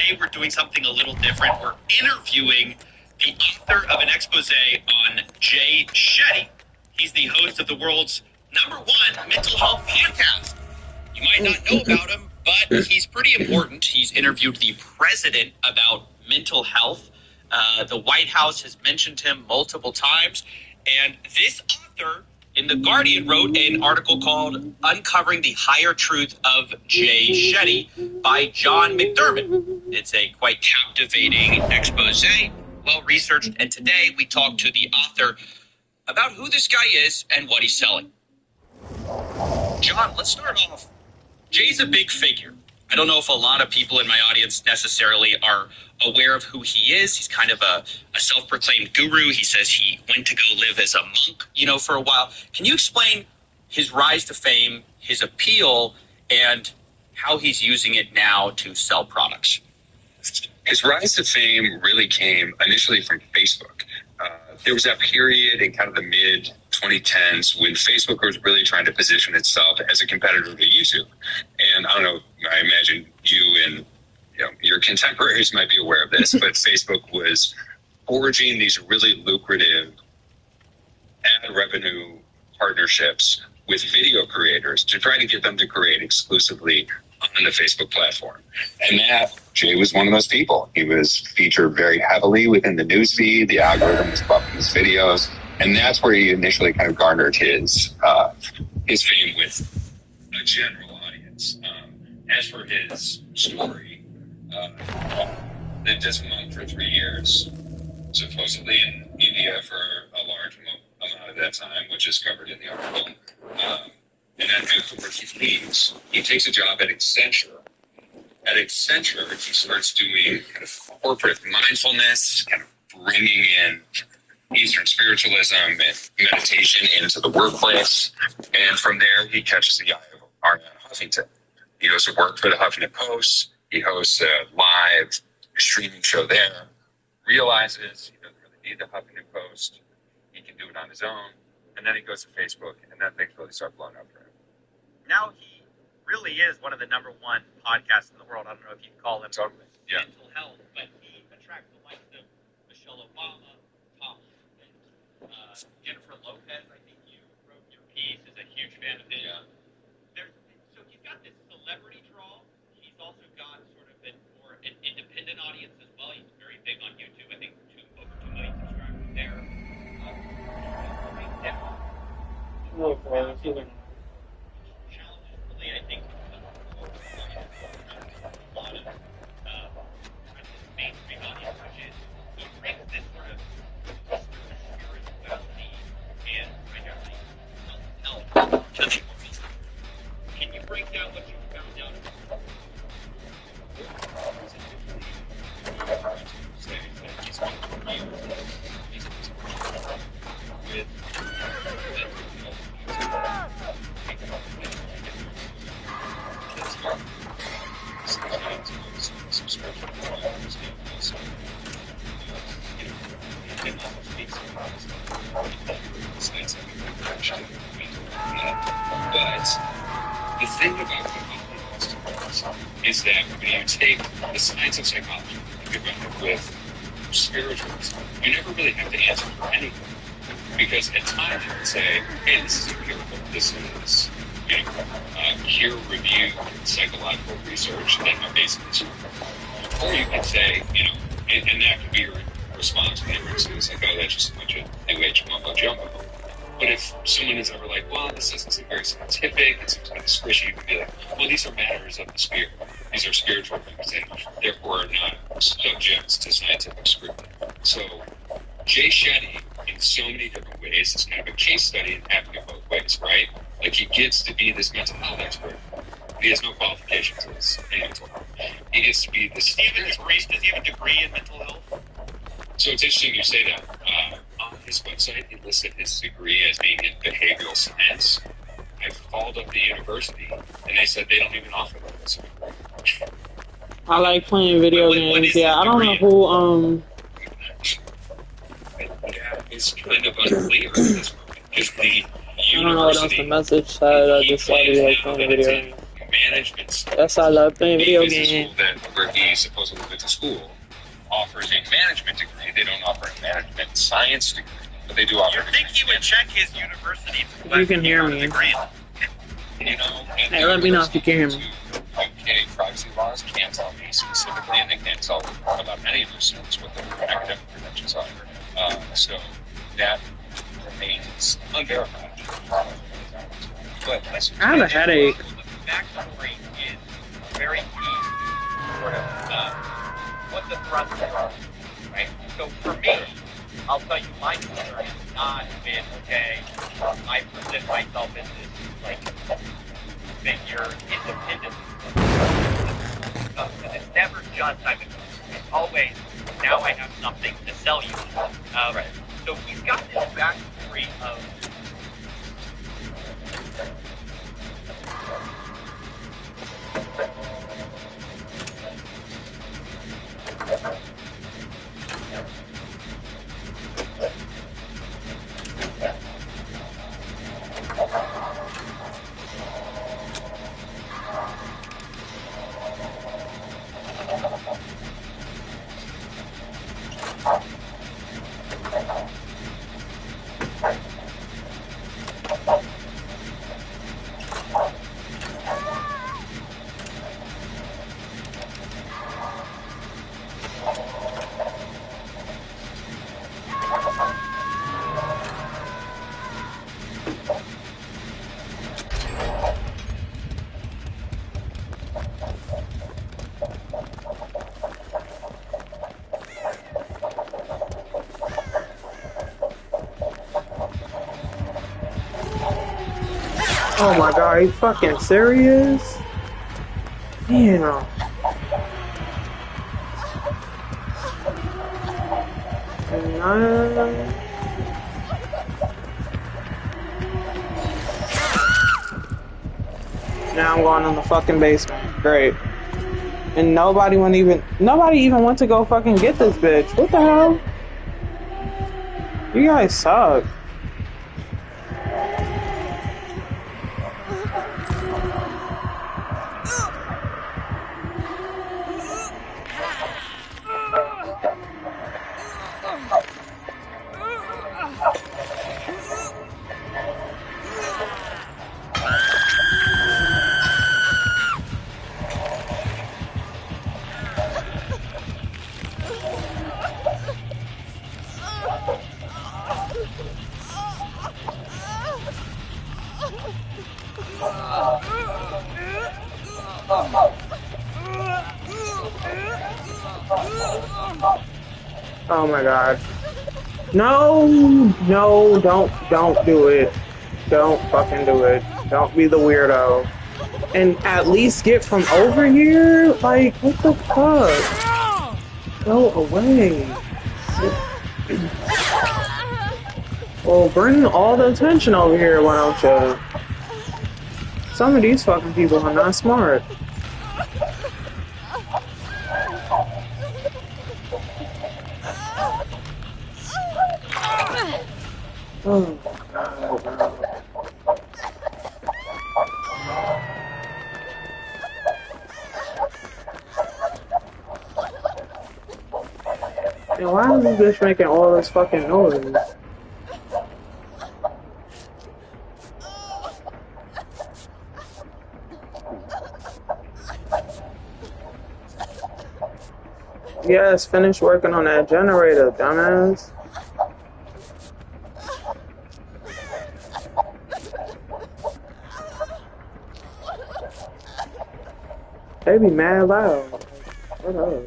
today we're doing something a little different. We're interviewing the author of an expose on Jay Shetty. He's the host of the world's #1 mental health podcast. You might not know about him, but he's pretty important. He's interviewed the president about mental health. The White House has mentioned him multiple times. And this author in The Guardian wrote an article called Uncovering the Higher Truth of Jay Shetty by John McDermott. It's a quite captivating expose, well-researched. And today we talk to the author about who this guy is and what he's selling. John, let's start off. Jay's a big figure. I don't know if a lot of people in my audience necessarily are aware of who he is. He's kind of a self-proclaimed guru. He says he went to go live as a monk, for a while. Can you explain his rise to fame, his appeal, and how he's using it now to sell products? His rise to fame really came initially from Facebook. There was that period in kind of the mid-2010s when Facebook was really trying to position itself as a competitor to YouTube. And I don't know, I imagine you and your contemporaries might be aware of this, but Facebook was forging these really lucrative ad revenue partnerships with video creators to try to get them to create exclusively on the Facebook platform. And Jay was one of those people. He was featured very heavily within the newsfeed. The algorithm was bumping his videos. And that's where he initially kind of garnered his fame with a general audience. As for his story, lived as a monk for 3 years, supposedly in India for a large amount of that time, which is covered in the article. And then afterwards he leaves. He takes a job at Accenture. At Accenture, he starts doing kind of corporate mindfulness, kind of bringing in Eastern spiritualism and meditation into the workplace. And from there, he catches the eye of Arianna Huffington. He goes to work for the Huffington Post. He hosts a live streaming show there. Realizes he doesn't really need the Huffington Post. He can do it on his own. And then he goes to Facebook, and then things really start blowing up for him. Now he really is one of the #1 podcasts in the world. I don't know if you'd call him mental health, but he attracts the likes of Michelle Obama, Tom Hanks, Jennifer Lopez. I think you wrote your piece, is a huge fan of his. Yeah. So he's got this celebrity draw. He's also got sort of an independent audience as well. He's very big on YouTube. I think over 2 million subscribers there. Challenges really, I think, a lot of mainstream audience, which is he brings this sort of spirituality and primarily health to the world. Can you break down what you found out about But the thing about psychology is that when you take the science of psychology and combine it with spiritualism, you never really have to answer for anything. Because at times you can say, hey, this is empirical, this is peer-reviewed psychological research that my basing this on. Or you can say, and that could be your response when everyone's like, oh, that's just a bunch of new age mumbo-jumbo. But if someone is ever like, well, this doesn't seem very scientific, it seems kind of squishy, you can be like, well, these are matters of the spirit. These are spiritual things and therefore not subjects to scientific scrutiny. So Jay Shetty, in so many different ways, is kind of a case study in having it both ways, right? Like he gets to be this mental health expert. He has no qualifications in mental health. He gets to be this... Does he have a degree in mental health? So it's interesting you say that. On his website, he listed his degree as being in behavioral science. I called up the university, and they said they don't even offer that. I like playing video games. Yeah, I don't know who. It's kind of unclear at this point because the university. I don't know what else the message said. I just started like playing video games. Management. That's why I love playing video games. That where he supposedly went to school, offers a management degree. They don't offer a management science degree, but they do offer. You think he would check his university? You can hear me. Degree? You know, Hey, let me know if you can hear me. UK privacy laws can't tell me specifically, and they can't tell about any of their students what their academic credentials are. So that remains unverified. But I have a headache. The backstory is very key, sort of, what the thrusts are, right? So for me, I'll tell you, my concern has not been, okay, I present myself as this, like, figure, independent. It's never just, it's always, now I have something to sell you. Right. So he's got this backstory of, Oh my god, are you fucking serious? Damn. Now I'm going in the fucking basement. Great. And nobody even went to go fucking get this bitch. What the hell? You guys suck. Oh my god. No, don't do it. Don't fucking do it. Don't be the weirdo. And at least get from over here? Like, what the fuck? Go away. Well, bring all the attention over here, why don't you? Some of these fucking people are not smart. Oh, God. And why is this bitch making all this fucking noise? Yes, finish working on that generator, dumbass. They be mad loud. Shut up.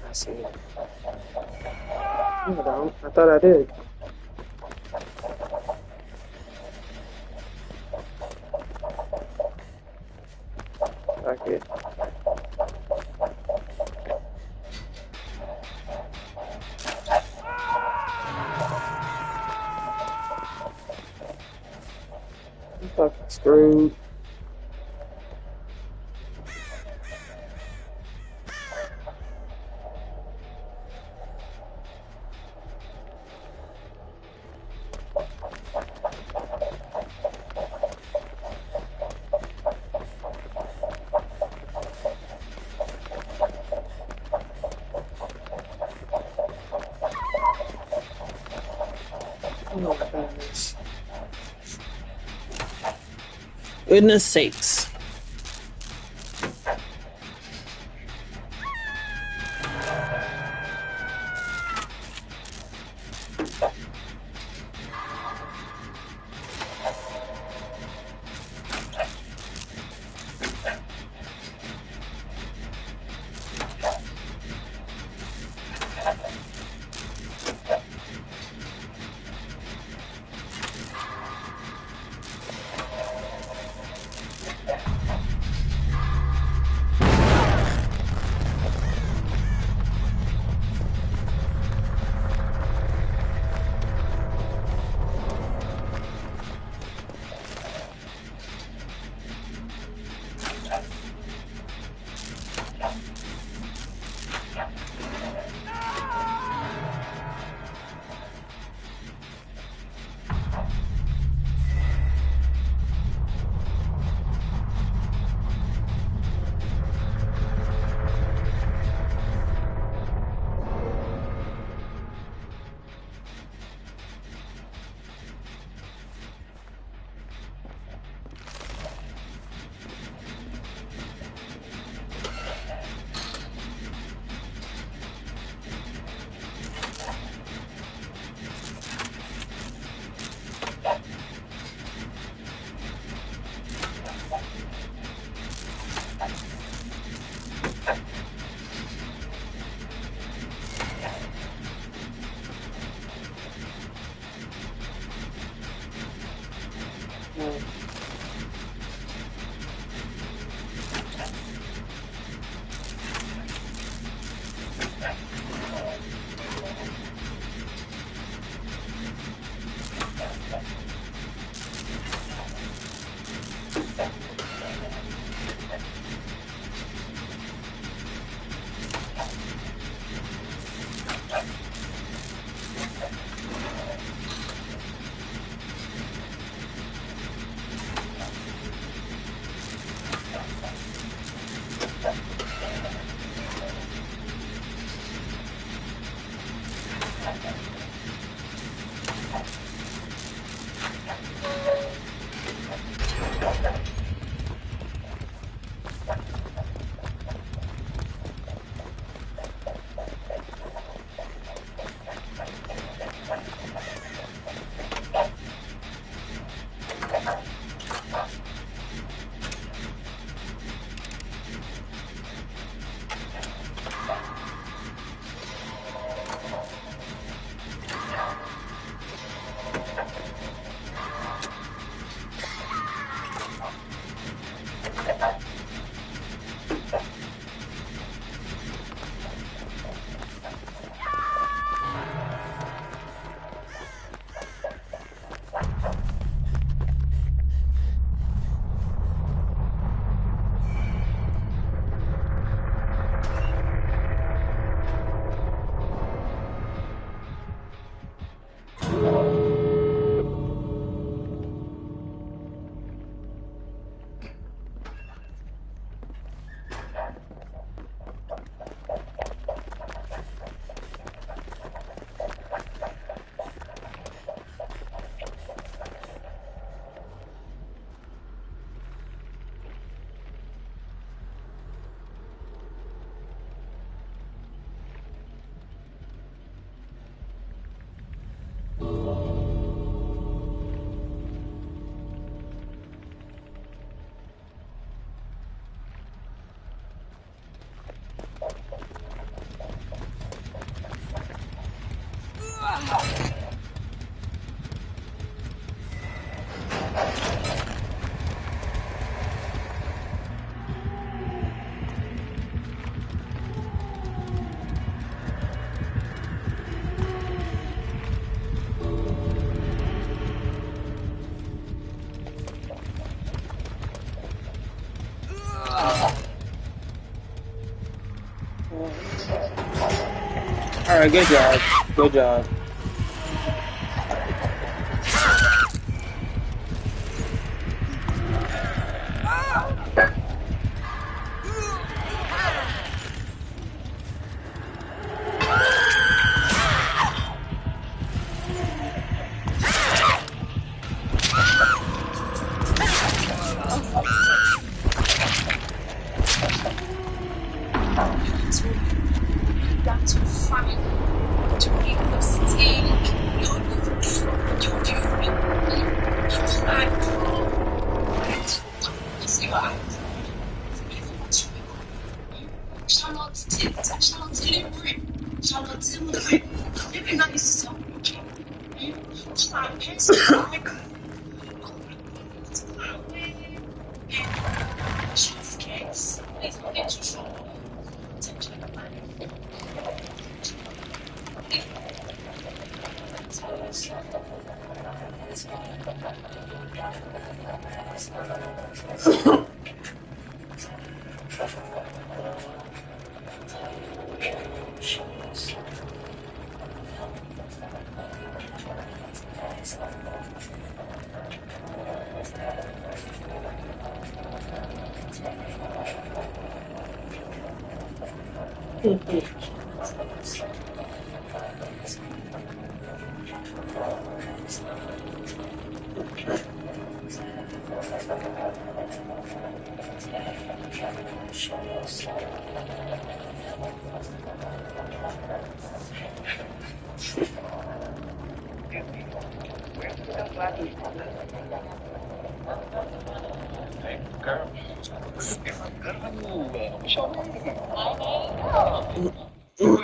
I see it. No, I don't. I thought I did. Fuck it. I'm fucking screwed. is. Goodness sakes. Alright, good job. Good job.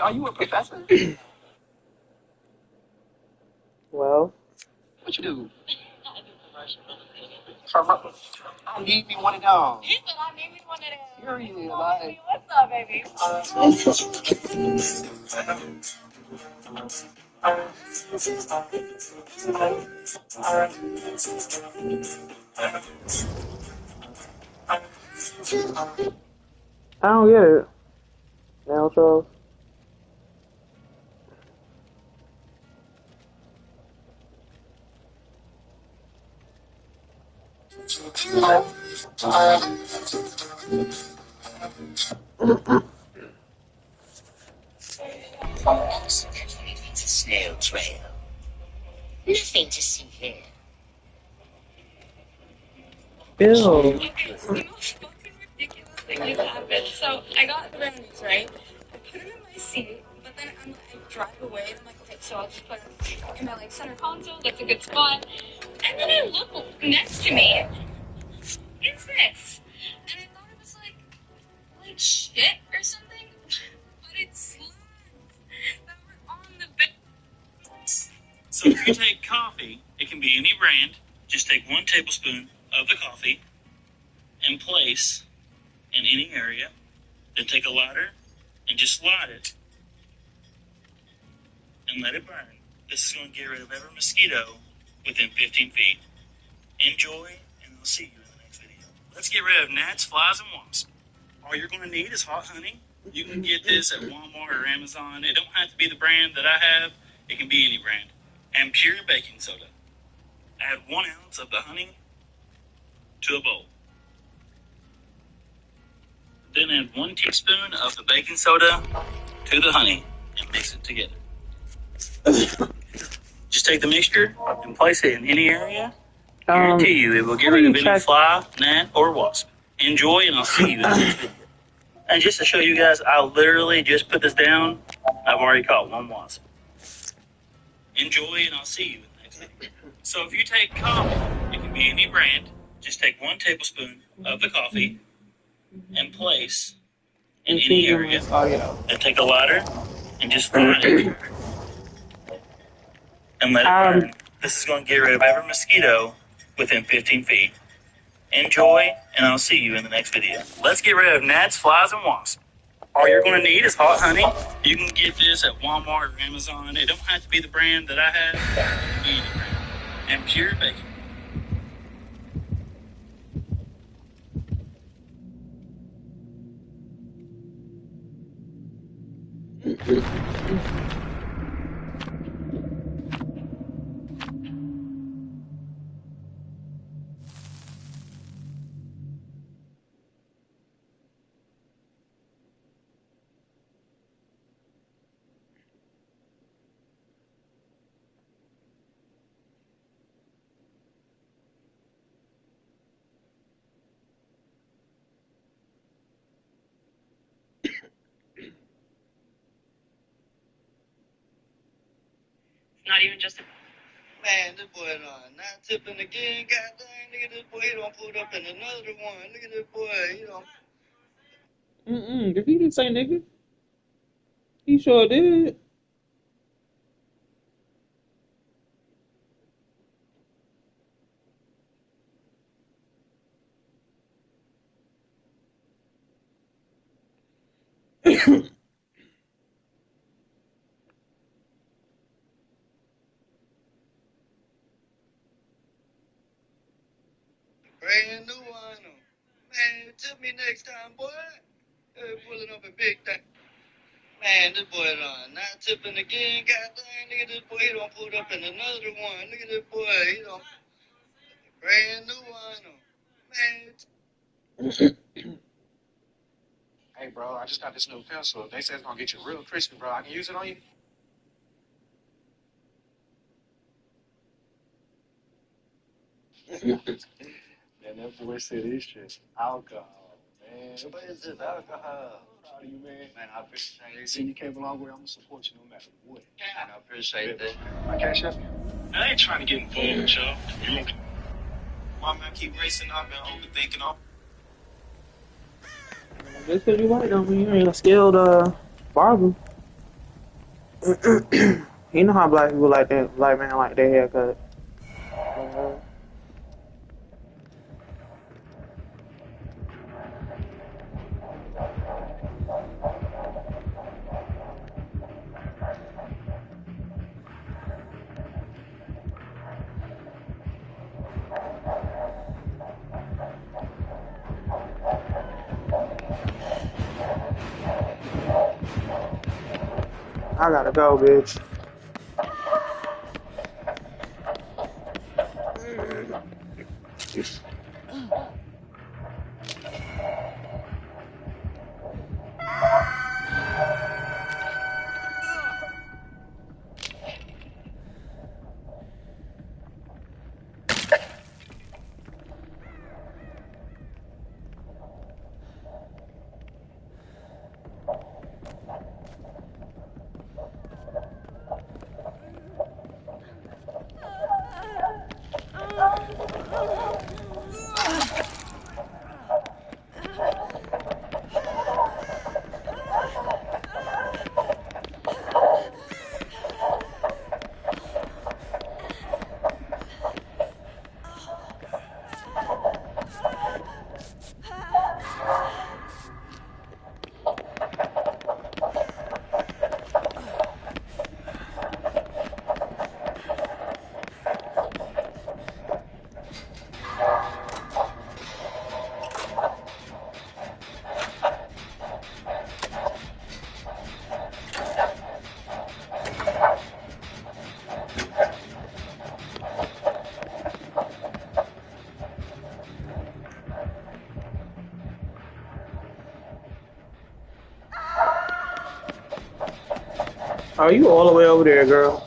Are you a professor? Well, What you do? I need me one of those. He said I need me one of them. Period, like. What's up, baby? I don't get it. Now, Charles. It's a snail trail. Nothing to see here. Ew. Okay, so the most fucking ridiculous thing just happened. So I got the brownies, right? I put them in my seat, but then I drive away and I'm like, okay, so I'll just put them in my like center console. That's a good spot. And then I look next to me. It's this, and I thought it was like shit or something, but it's slugs that were on the bed. So if you take coffee, it can be any brand. Just take 1 tablespoon of the coffee and place in any area. Then take a lighter and just slide it and let it burn. This is going to get rid of every mosquito within 15 feet. Enjoy, and I'll see you in the next video. Let's get rid of gnats, flies, and wasps. All you're going to need is hot honey. You can get this at Walmart or Amazon. It don't have to be the brand that I have. It can be any brand. And pure baking soda. Add 1 ounce of the honey to a bowl. Then add 1 teaspoon of the baking soda to the honey and mix it together. Just take the mixture and place it in any area. Guarantee you it will get rid of any fly, gnat, or wasp. Enjoy, and I'll see you in the next video. And just to show you guys, I literally just put this down. I've already caught 1 wasp. Enjoy, and I'll see you in the next video. So if you take coffee, it can be any brand. Just take 1 tablespoon of the coffee and place in any area. Then take a lighter and just light it and let it burn. This is going to get rid of every mosquito within 15 feet. Enjoy, and I'll see you in the next video. Let's get rid of gnats, flies, and wasps. All you're going to need is hot honey. You can get this at Walmart or Amazon. It don't have to be the brand that I have. It can be any brand. And pure baking. Not even just a Man, this boy not tipping again. God dang, look at this boy. He don't put up in another one. Look at this boy. He don't. Did he just say nigga? He sure did. Brand new one. Man, tip me next time, boy. Pulling up a big thing. Man, this boy not tipping again. God dang, look at this boy. He don't put up in another one. Look at this boy. He don't. Brand new one. Man. Hey, bro, I just got this new pencil. They said it's gonna get you real crispy, bro. I can use it on you? Man, that boy said it's just alcohol, man. What is this alcohol? Proud of you, man. Man, I appreciate You it. see, you came a long way. I'm gonna support you no matter what. Man, I appreciate that. I cash up. I ain't trying to get involved with y'all. My man keep racing. I've been overthinking all. Just because you white don't mean you ain't a skilled barber. You know how black people like that, black man like their haircut. I gotta go, bitch. Are you all the way over there, girl?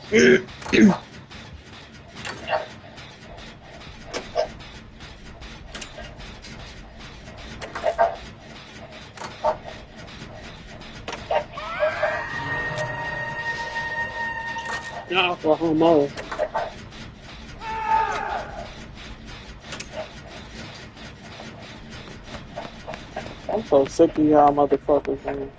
Y'all for homo. I'm so sick of y'all motherfuckers, man.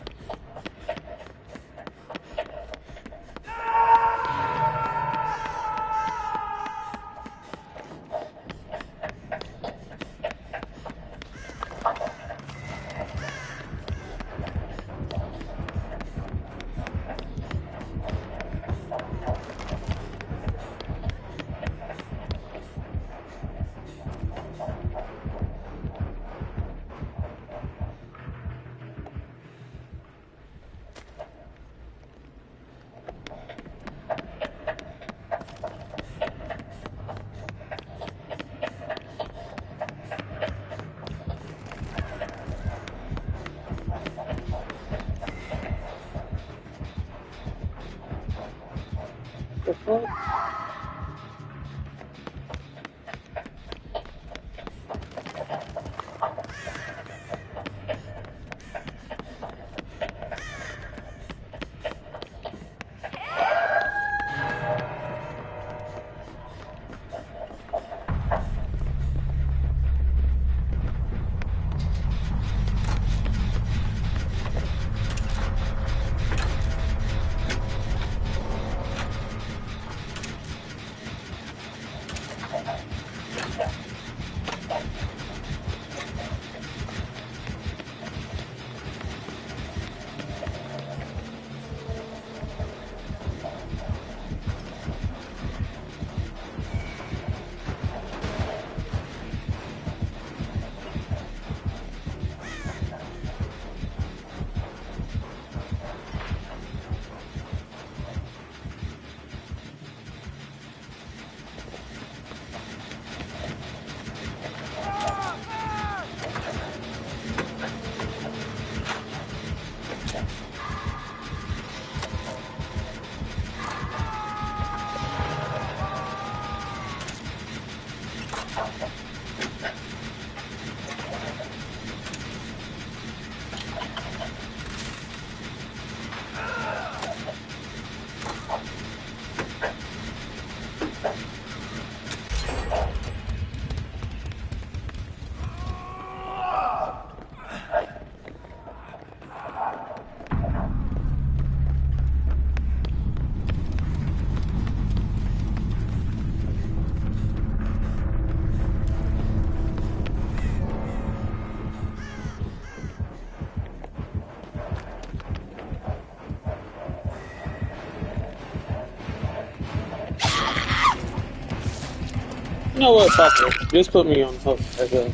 You know what? Fuck it. Just put me on hook. I guess.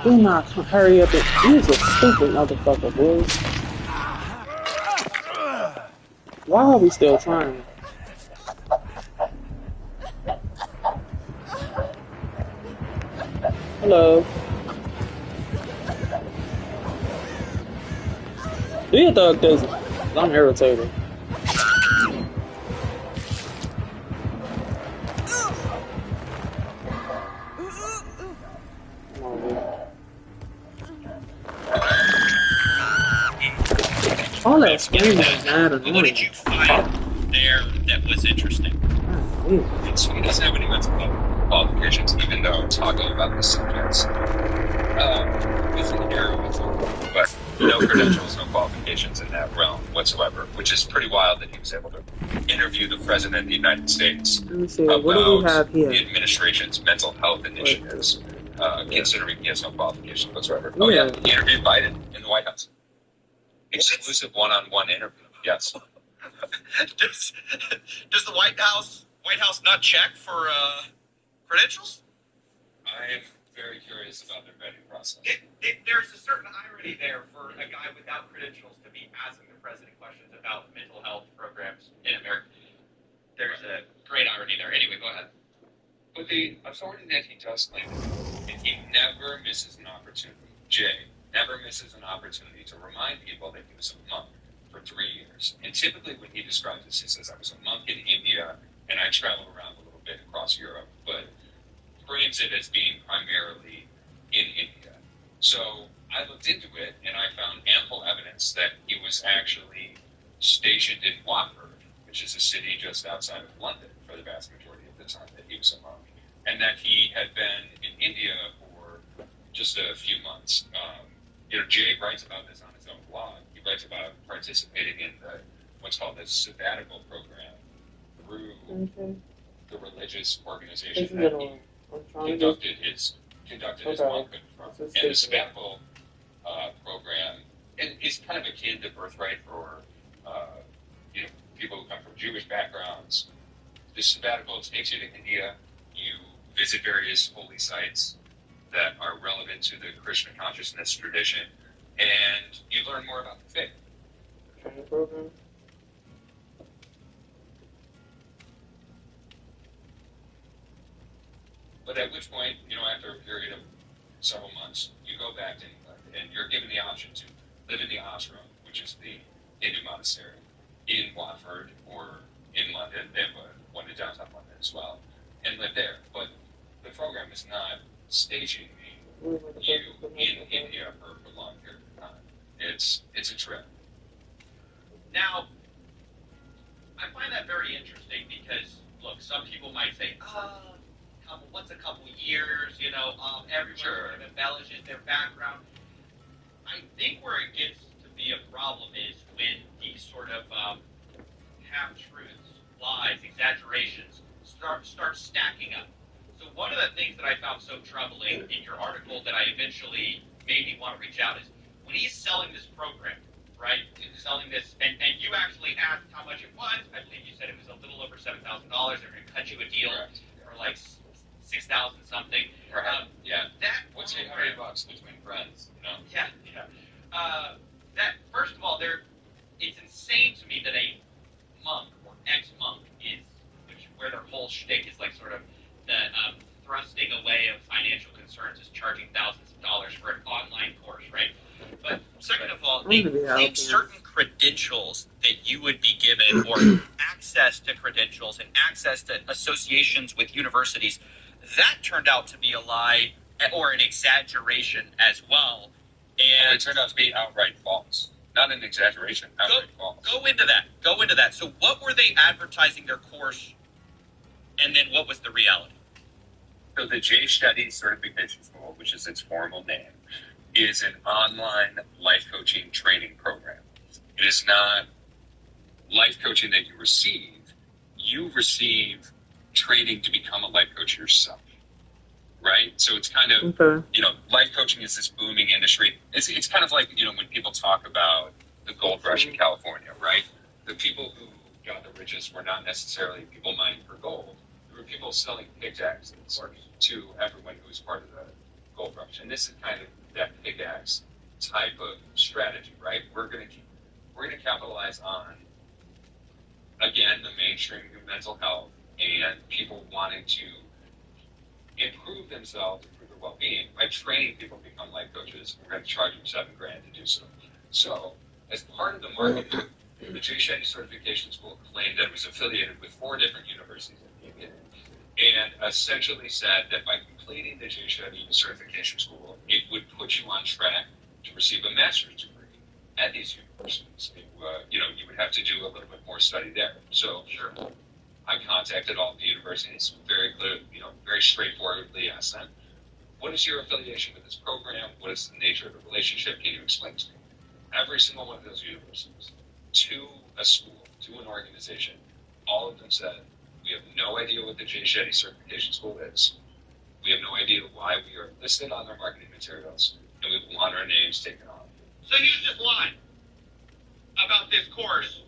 Do not hurry up. He's a stupid motherfucker, boy. Why are we still trying? Hello. Do you thug this? I'm irritated. All that screaming is mad annoying. What did you find there that was interesting? So he doesn't have any mental health qualifications, even though talking about the subjects with an arrow with him, but no credentials, no qualifications in that realm whatsoever, which is pretty wild that he was able to interview the President of the United States Let me see. about What do we have here? the administration's mental health initiatives, considering he has no qualifications whatsoever. Yeah. Oh yeah, he interviewed Biden in the White House. Exclusive one-on-one interview. Yes. Does the White House not check for credentials? I am very curious about their vetting process. There's a certain irony there for a guy without credentials to be asking the president questions about mental health programs in America. There's a great irony there. Anyway, go ahead. But the authority that he does claim, and he never misses an opportunity, Jay never misses an opportunity to remind people that he was a monk for 3 years. And typically when he describes this, he says, I was a monk in India, and I traveled around a little bit across Europe, but frames it as being primarily in India. So I looked into it, and I found ample evidence that he was actually stationed in Watford, which is a city just outside of London for the vast majority of the time that he was a monk, and that he had been in India for just a few months. Jay writes about this on his own blog. He writes about participating in what's called the sabbatical program through the religious organization that he conducted his monkhood from. And the sabbatical program is kind of akin to Birthright for people who come from Jewish backgrounds. The sabbatical takes you to India. You visit various holy sites that are relevant to the Krishna consciousness tradition, and you learn more about the faith. Training program. But at which point, after a period of several months, you go back to England, and you're given the option to live in the ashram, which is the Hindu monastery, in Watford or in London. They have one in downtown London as well, and live there. But the program is not stationing you in India for a long period of time. It's a trip. Now, I find that very interesting because, look, some people might say, what's a couple years, everyone sort of embellishes their background. I think where it gets to be a problem is when these sort of half-truths, lies, exaggerations start stacking up. So one of the things that I found so troubling in your article that I eventually made me want to reach out is when he's selling this program, right? He's selling this, and you actually asked how much it was. I believe you said it was a little over $7,000. They're going to cut you a deal for like 6,000 something. Yeah. That what's $800 between friends? Yeah. That first of all, it's insane to me that a monk or ex-monk is, which where their whole shtick is like sort of the thrusting away of financial concerns is charging thousands of dollars for an online course, right? But second of all, they claim certain credentials that you would be given, or access to credentials and access to associations with universities. That turned out to be a lie or an exaggeration as well. And it turned out to be outright false. Not an exaggeration, outright false. Go into that. So what were they advertising their course, and then what was the reality? So the Jay Shetty Certification School, which is its formal name, is an online life coaching training program. It is not life coaching that you receive. You receive training to become a life coach yourself, right? So it's kind of, life coaching is this booming industry. It's kind of like, when people talk about the gold rush in California, right? The people who got the richest were not necessarily people mining for gold. There were people selling pickaxes to everyone who was part of the gold rush. And this is kind of that pickaxe type of strategy, right? We're going to capitalize on, again, the mainstreaming of mental health and people wanting to improve themselves, improve their well-being by training people to become life coaches. We're going to charge them $7,000 to do so. So, as part of the marketing, the Jay Shetty Certification School claimed that it was affiliated with 4 different universities in the beginning, and essentially said that by completing the Jay Shetty Certification School, it would put you on track to receive a master's degree at these universities. You would have to do a little bit more study there. So, sure. I contacted all the universities, very clear, very straightforwardly asked them, what is your affiliation with this program? What is the nature of the relationship? Can you explain to me? Every single one of those universities, to a school, to an organization, all of them said, we have no idea what the Jay Shetty Certification School is. We have no idea why we are listed on their marketing materials, and we want our names taken off. So you just lied about this course.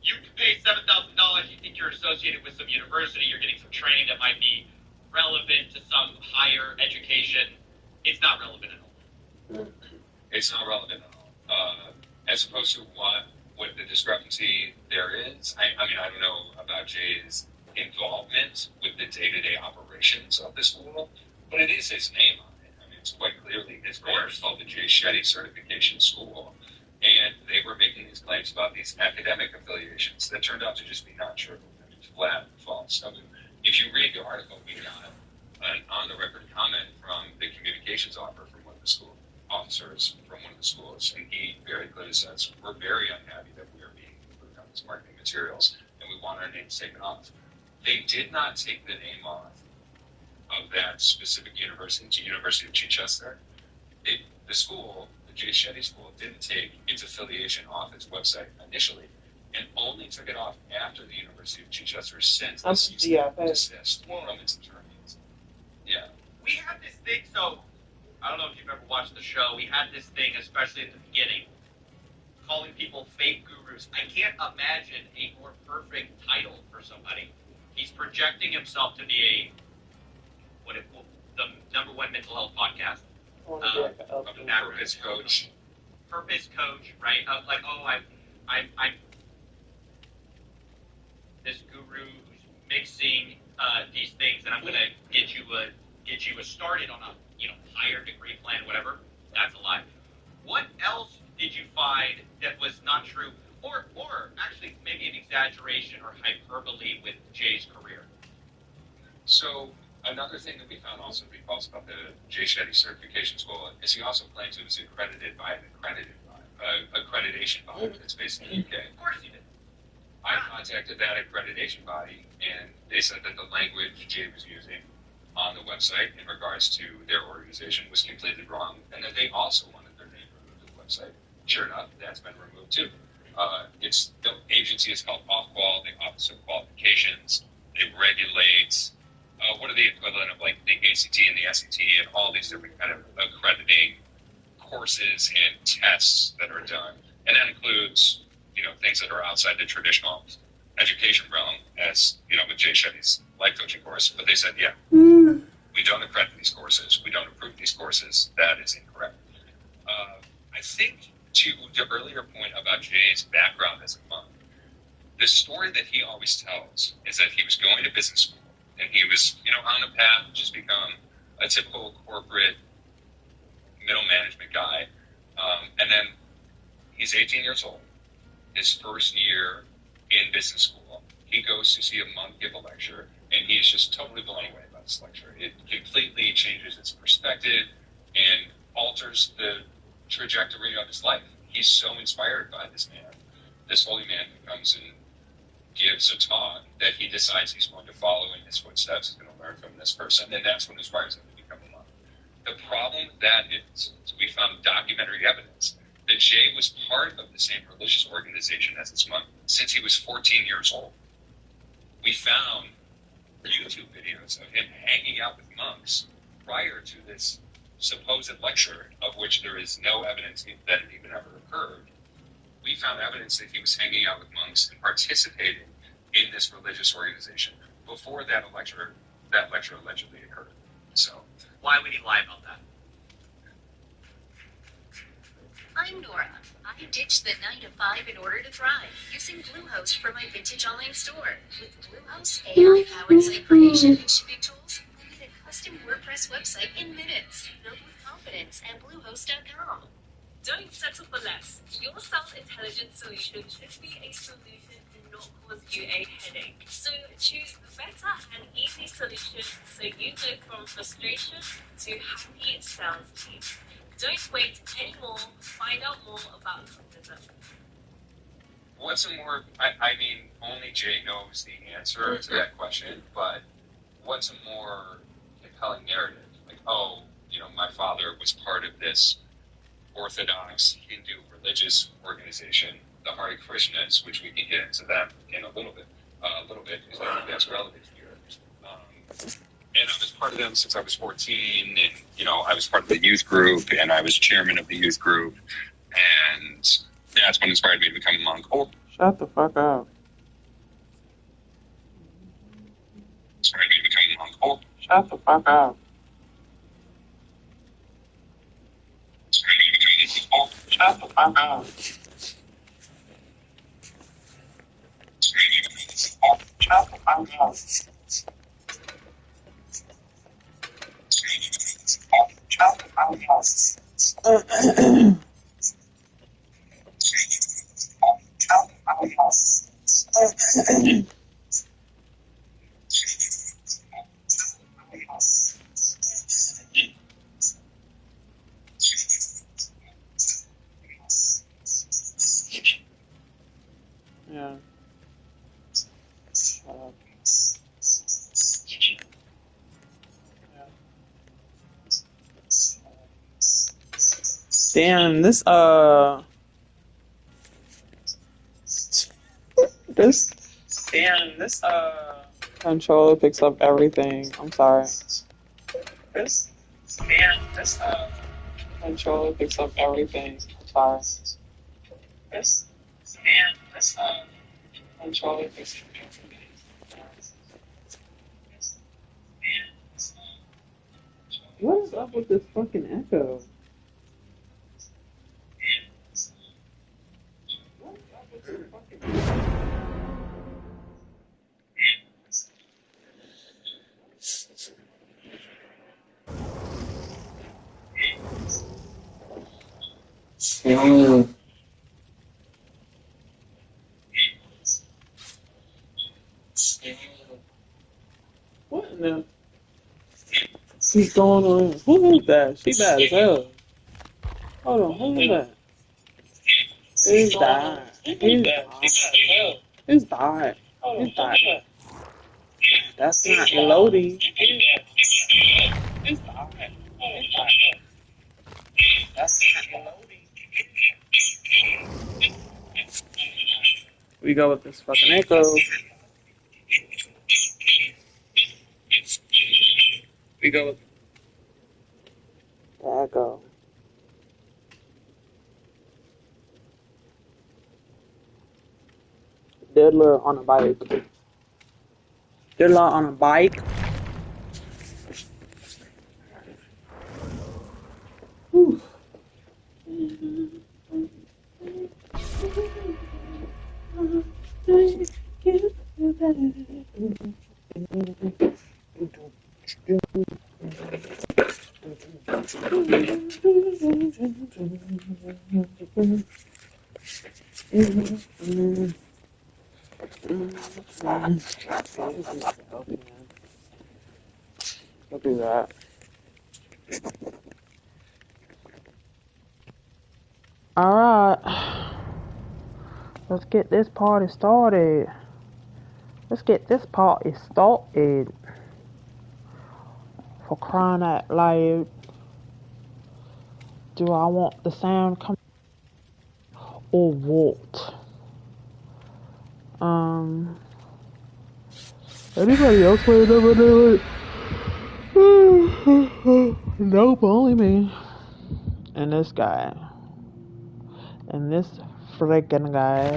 You pay $7,000. You think you're associated with some university. You're getting some training that might be relevant to some higher education. It's not relevant at all. It's not relevant at all. As opposed to what the discrepancy there is. I don't know about Jay's involvement with the day-to-day operations of the school, but it is his name on it. It's quite clearly his name. It's called the Jay Shetty Certification School. And they were making these claims about these academic affiliations that turned out to just be not true. Flat false. If you read the article, we got an on-the-record comment from the communications officer from one of the schools, and he very clearly says, we're very unhappy that we are being included on these marketing materials, and we want our names taken off. They did not take the name off of that specific university, the University of Chichester. The school, the Jay Shetty School, didn't take its affiliation off its website initially, and only took it off after the University of Chichester sent the cease and desist from its attorneys. Yeah. We had this thing, so I don't know if you've ever watched the show. We had this thing, especially at the beginning, calling people fake gurus. I can't imagine a more perfect title for somebody. He's projecting himself to be the #1 mental health podcast. Purpose coach. Purpose coach, right? I'm this guru who's mixing these things, and I'm gonna get you started on a higher degree plan, whatever. That's a lie. What else did you find that was not true, or actually maybe an exaggeration or hyperbole with Jay's career? So another thing that we found also to be false about the Jay Shetty Certification School is he also claims it was accredited by an accreditation body that's based in the UK. Of course he did. I contacted that accreditation body, and they said that the language Jay was using on the website in regards to their organization was completely wrong, and that they also wanted their name removed from the website. Sure enough, that's been removed too. The agency is called Ofqual, the Office of Qualifications. It regulates what are the equivalent of like the ACT and the SAT and all these different kind of accrediting courses and tests that are done, and that includes things that are outside the traditional education realm, as with Jay Shetty's life coaching course. But they said, we don't accredit these courses, we don't approve these courses. That is incorrect. I think to the earlier point about Jay's background as a monk, The story that he always tells is that he was going to business school and he was, on a path to just become a typical corporate middle management guy. And then he's 18 years old. His first year in business school, he goes to see a monk give a lecture, and he's just totally blown away by this lecture. It completely changes his perspective and alters the trajectory of his life. He's so inspired by this man, this holy man who comes and gives a talk, that he decides he's going to follow in his footsteps. He's going to learn from this person, and that's what inspires him to become a monk. The problem with that is we found documentary evidence that Jay was part of the same religious organization as this monk since he was 14 years old. We found YouTube videos of him hanging out with monks prior to this supposed lecture, of which there is no evidence that it even ever occurred. We found evidence that he was hanging out with monks and participating in this religious organization before that lecture allegedly occurred. So, why would he lie about that? I'm Nora. I ditched the 9-to-5 in order to thrive, using Bluehost for my vintage online store. With Bluehost AI-powered site creation and shipping tools, I made a custom WordPress website in minutes. Built with confidence at Bluehost.com. Don't settle for less. Your self-intelligence solution should be a solution and not cause you a headache. So choose the better and easy solution so you go from frustration to happy sales teams. Don't wait anymore. Find out more about them. What's a more, only Jay knows the answer to that question, but what's a more compelling narrative? Like, my father was part of this Orthodox Hindu religious organization, the Hare Krishnas, which we can get into that in a little bit, because I think that's relevant here. And I was part of them since I was 14, and, I was part of the youth group, and I was chairman of the youth group, and that's what inspired me to become a monk. Shut the fuck up. Inspired me to become a monk. Shut the fuck up. Shut the fuck up. Shut the fuck up. Shut the fuck up. Yeah. Damn, this controller picks up everything. I'm sorry. This controller picks up everything. I'm sorry. This controller picks up everything. What is up with this fucking echo? What in the is going on? Who is that? She bad as hell. Hold on, who is that? It's that. It's that. That's not Lodi. It's that. That's not Lodi. We go with this fucking echo. We go with the echo. Diddler on a bike. Diddler on a bike. Whew. I'll do that. Alright. Let's get this party started. Let's get this party started. For crying out loud. Do I want the sound come or what? Anybody else want to do it? Nope, only me. And this guy. And this freaking guy.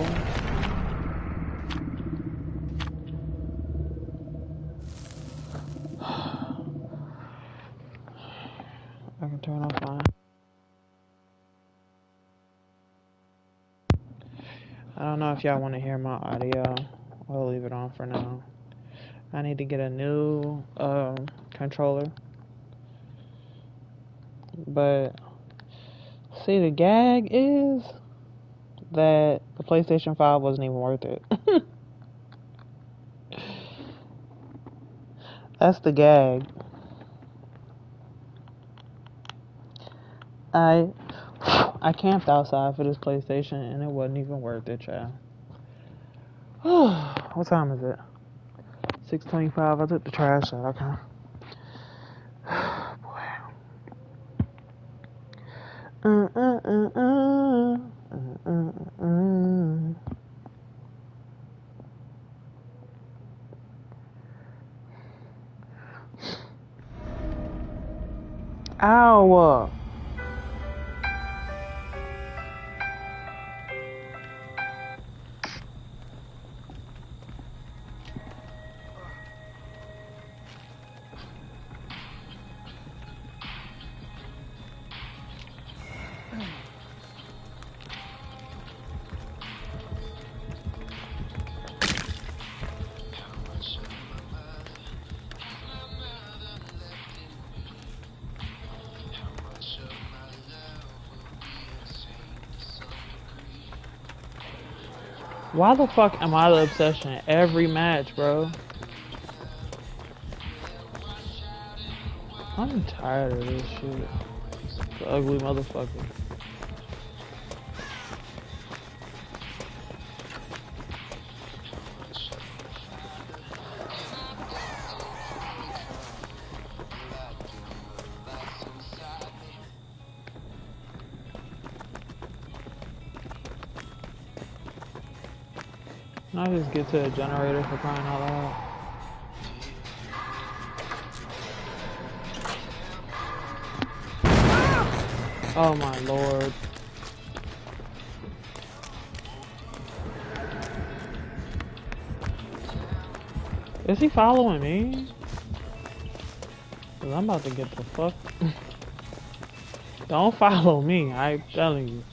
I can turn off mine. I don't know if y'all want to hear my audio. I'll leave it on for now. I need to get a new controller. But see, the gag is that the PlayStation 5 wasn't even worth it. That's the gag. I camped outside for this PlayStation and it wasn't even worth it, child. What time is it? 6:25. I took the trash out. Okay. Boy. Ow. Why the fuck am I the obsession every match, bro? I'm tired of this shit. The ugly motherfucker. I just get to a generator for crying out loud. Oh my lord. Is he following me? Cause I'm about to get the fuck. Don't follow me, I'm telling you.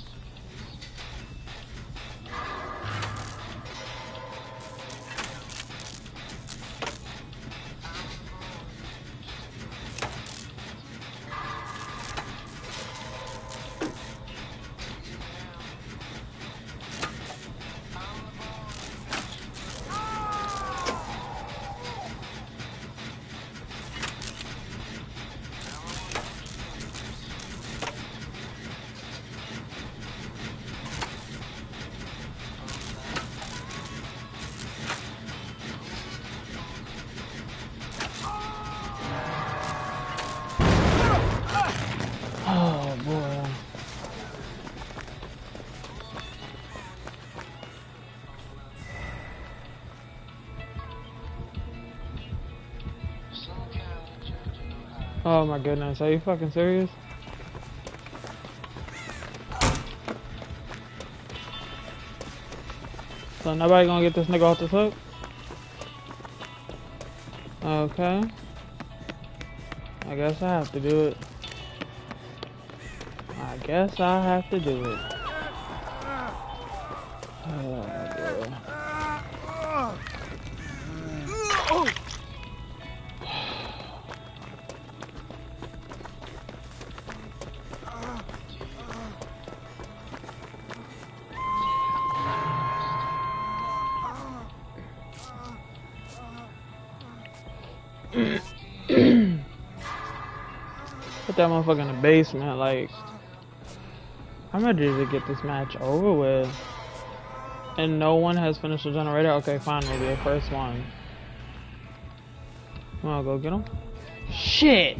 Oh boy. Oh my goodness, are you fucking serious? So nobody gonna get this nigga off the hook? Okay. I guess I have to do it. I guess I have to do it. Oh, boy. Put that motherfucker in the basement, like... I'm ready to get this match over with. And no one has finished the generator? Okay, fine, we'll be the first one. Come on, go get him. Shit!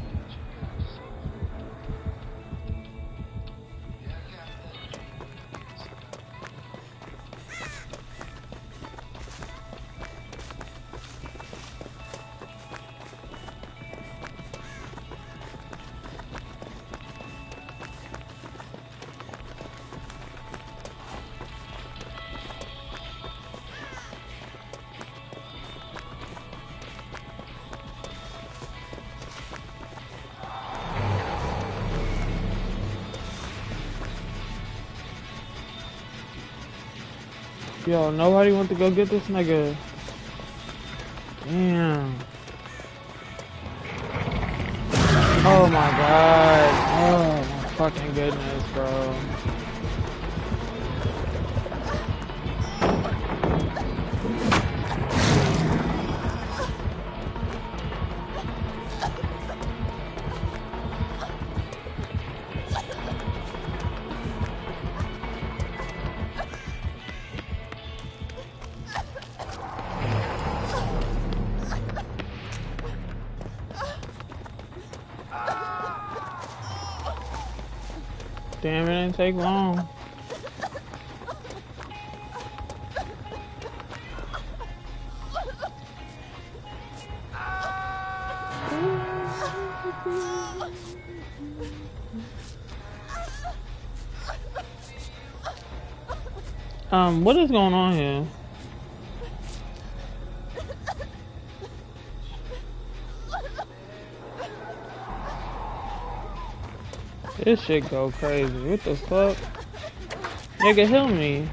Yo, nobody went to go get this nigga. Damn. Oh my god. Oh my fucking goodness, bro. Damn, it didn't take long. What is going on here? This shit go crazy. What the fuck? Nigga, heal me.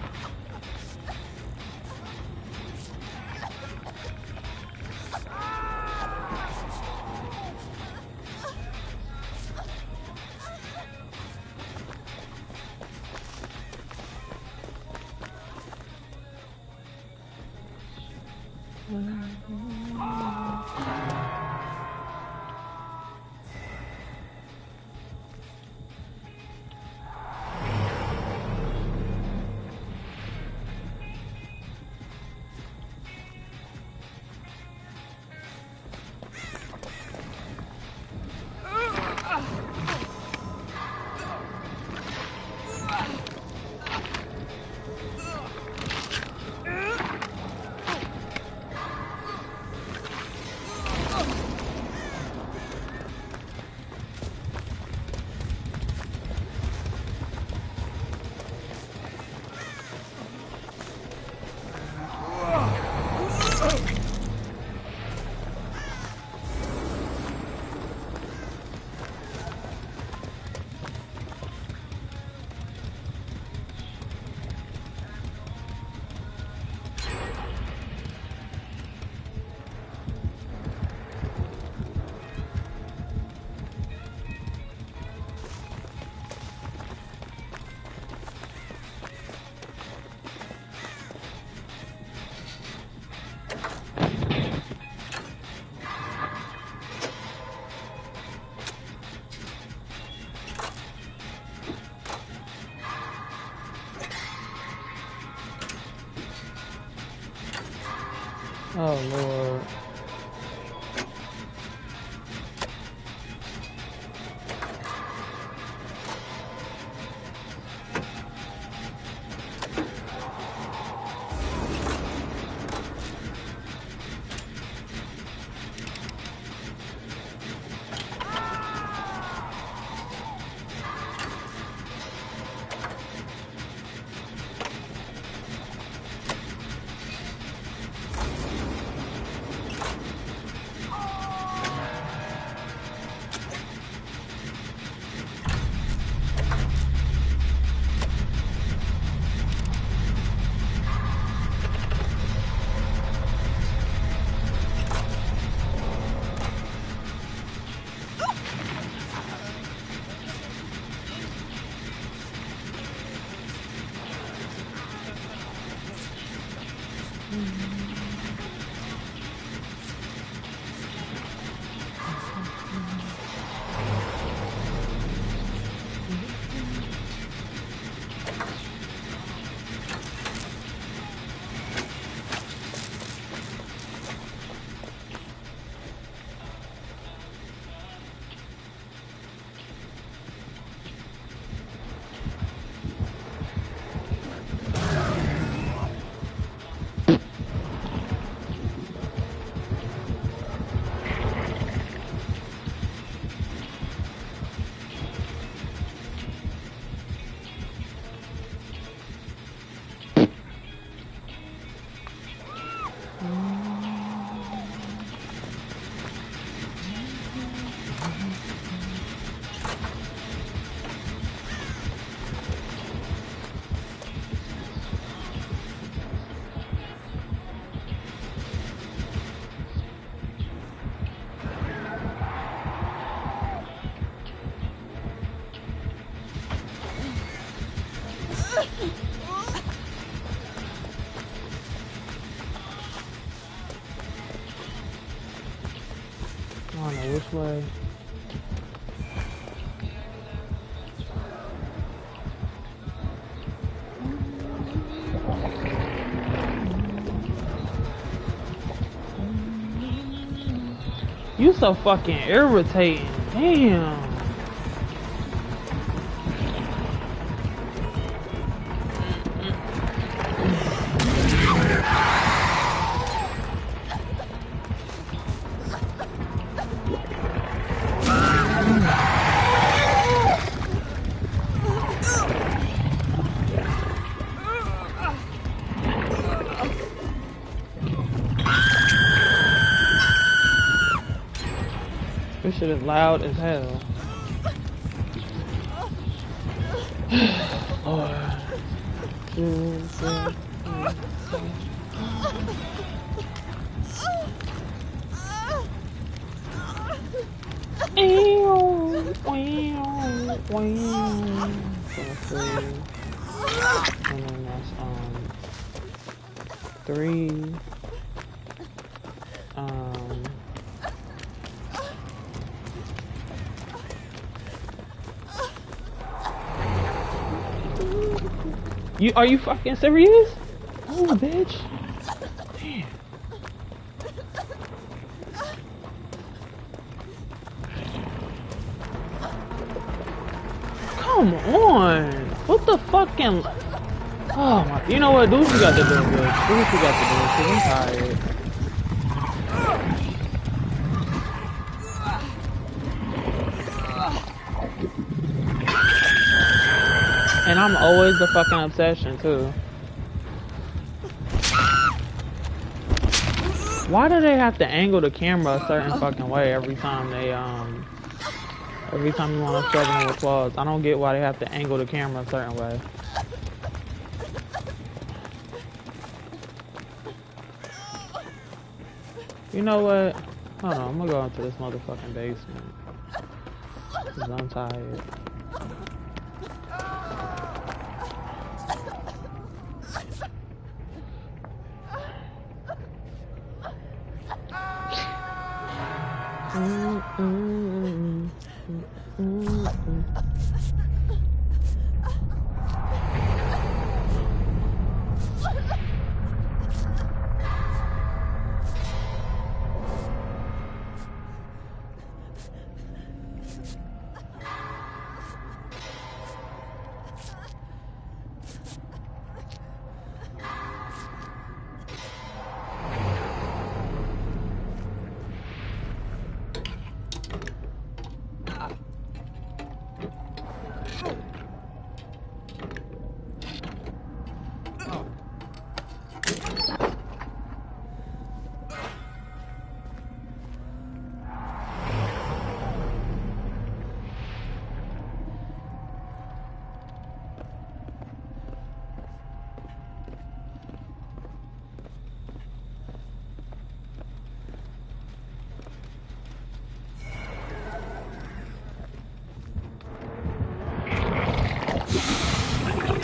Oh Lord. I don't know which way. You so fucking irritating. Damn. This shit is loud as hell. Lord. And then that's 3. Are you fucking serious? Oh, bitch. Damn. Come on. What the fucking... Oh my... You know what? Do what you got to do, bitch. Do what you got to do, because I'm tired. And I'm always the fucking obsession, too. Why do they have to angle the camera a certain fucking way every time they, every time you want to shove them with claws? I don't get why they have to angle the camera a certain way. You know what? Hold on, I'm gonna go into this motherfucking basement. Because I'm tired.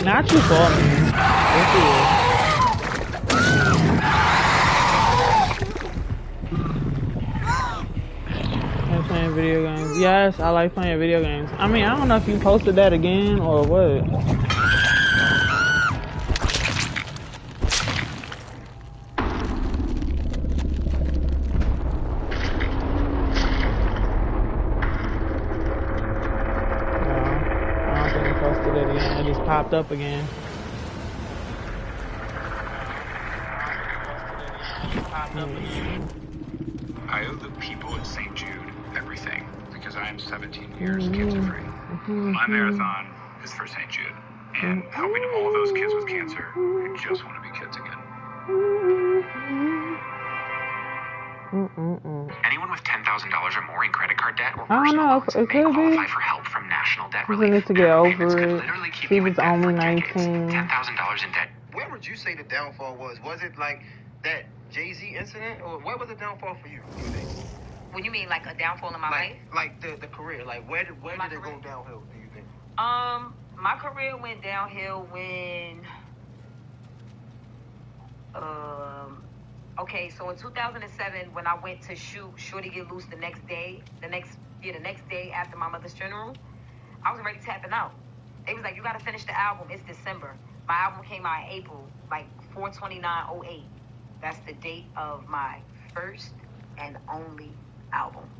Not you for me. I'm playing video games. Yes, I like playing video games. I mean, I don't know if you posted that again or what. Popped up again. I owe the people at St. Jude everything because I am 17 years cancer-free. My marathon is for St. Jude and helping all of those kids with cancer who just want to be kids again. Anyone with $10,000 or more in credit card debt or personal loans may qualify for help from National Debt Relief. To get over it. She was only 19. $10,000 in debt. Where would you say the downfall was? Was it like that Jay-Z incident, or what was the downfall for you? When you mean like a downfall in my life? Like the career. Like where did it go downhill? Do you think? My career went downhill when, okay, so in 2007, when I went to shoot Shorty Get Loose the next day after my mother's funeral, I was already tapping out. They was like, you gotta finish the album. It's December. My album came out in April, like 4/29/08. That's the date of my first and only album.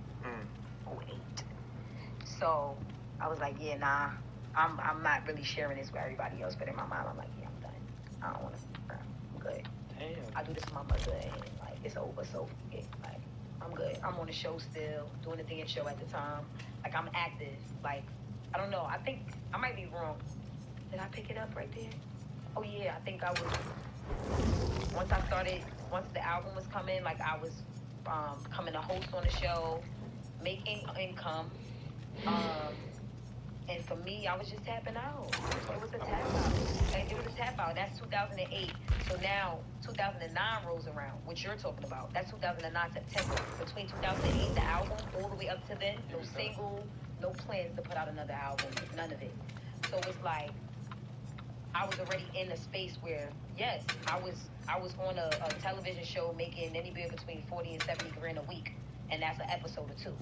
08. So I was like, yeah, nah, I'm not really sharing this with everybody else, but in my mind, I'm like, yeah, I'm done. I don't want to see her. I'm good. Damn. I do this for my mother, and like it's over. So yeah, like I'm good. I'm on the show still, doing the thing at show at the time. Like I'm active. Like I don't know. I think I might be wrong. Did I pick it up right there? Oh yeah, I think I was. Once the album was coming, like I was coming to host on the show, making income. And for me, I was just tapping out. It was a tap out. Like, it was a tap out. That's 2008. So now 2009 rolls around, which you're talking about. That's 2009 September. Between 2008, the album, all the way up to then, no single, no plans to put out another album, none of it. So it's like I was already in a space where, yes, I was on a television show making anywhere between 40 and 70 grand a week, and that's an episode or two.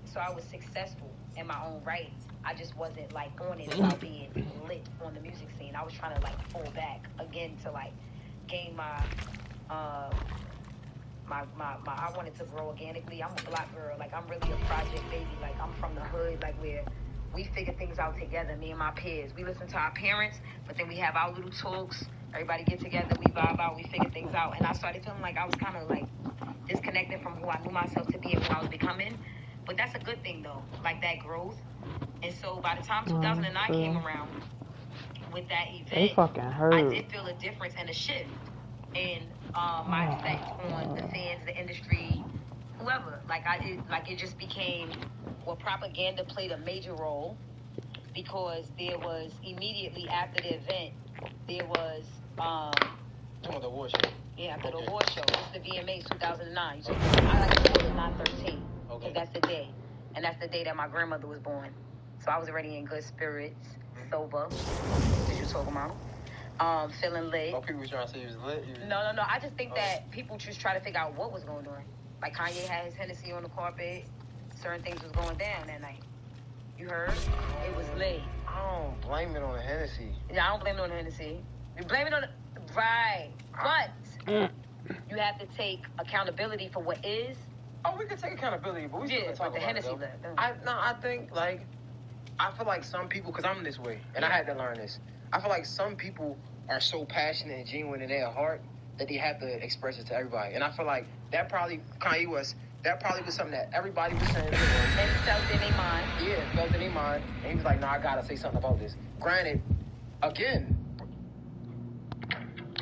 So I was successful in my own right. I just wasn't like on it about being lit on the music scene. I was trying to like pull back again to like gain my I wanted to grow organically. I'm a black girl. Like I'm really a project baby. Like I'm from the hood, like where we figure things out together, me and my peers. We listen to our parents, but then we have our little talks. Everybody get together, we vibe out, we figure things out. And I started feeling like I was kind of like disconnected from who I knew myself to be and who I was becoming. But that's a good thing though, like that growth. And so by the time 2009 came around with that event, I did feel a difference and a shift in my effect on the fans, the industry, whoever. Like it just became, well, propaganda played a major role because there was immediately after the event, there was the award show. Yeah, after the award show. It's the VMAs 2009. So I like to call it 9/13 because that's the day, and that's the day that my grandmother was born. So I was already in good spirits, sober. What you talking about? Feeling lit. Oh, people was trying to say he was lit? No. I just think that people just try to figure out what was going on. Like Kanye had his Hennessy on the carpet. Certain things was going down that night. You heard? It was lit. I don't blame it on the Hennessy. Yeah, I don't blame it on the Hennessy. You blame it on the... Right. But you have to take accountability for what is. Oh, we can take accountability, but we still can talk about Hennessy it, though. I think, like... I feel like some people, because I'm this way, and I had to learn this. I feel like some people are so passionate and genuine in their heart that they have to express it to everybody. And I feel like that probably was something that everybody was saying. And felt in their mind. Yeah, felt in their mind. And he was like, I gotta say something about this. Granted, again.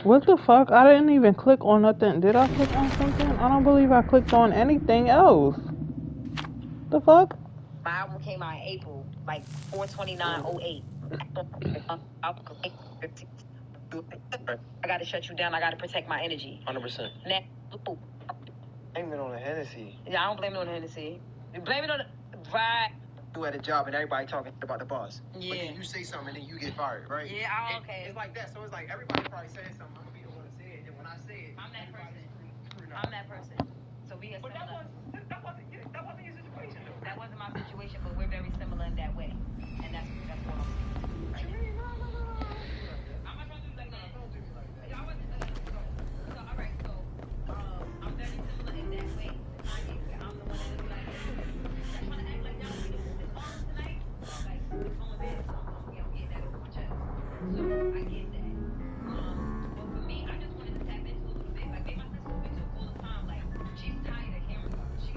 What the fuck? I didn't even click on nothing. Did I click on something? I don't believe I clicked on anything else. The fuck? My album came out in April, like 4/29/08. I gotta shut you down. I gotta protect my energy. 100%. Blame it on the Hennessy. Yeah, I don't blame it on the Hennessy. You blame it on the... Right. You at a job and everybody talking about the boss. Yeah. But then you say something and then you get fired, right? Yeah, okay. It's like that. So it's like everybody probably saying something. I'm gonna be the one to say it. And when I say it, I'm that person. So we are similar. But that wasn't your situation, though. That wasn't my situation, but we're very similar in that way. And that's what I'm saying. Right? I'm not trying to do like that. Don't do me like that. Y'all wasn't so all right, so I'm very similar in that way. I'm the one that is like, y'all trying to act like y'all be the arms tonight? Like, it's on bed, so I'm getting that over my chest. So I get that. But for me, I just wanted to tap into a little bit. Like, me and my sister, we talk all the time. Like, she's tired of hearing about it. She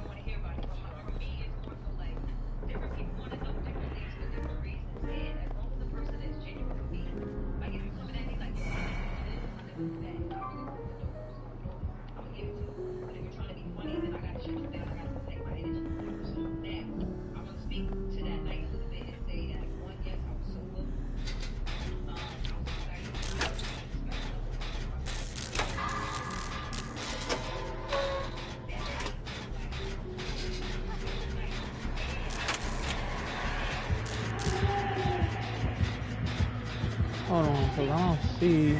Hold on, cause I don't see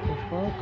the fuck.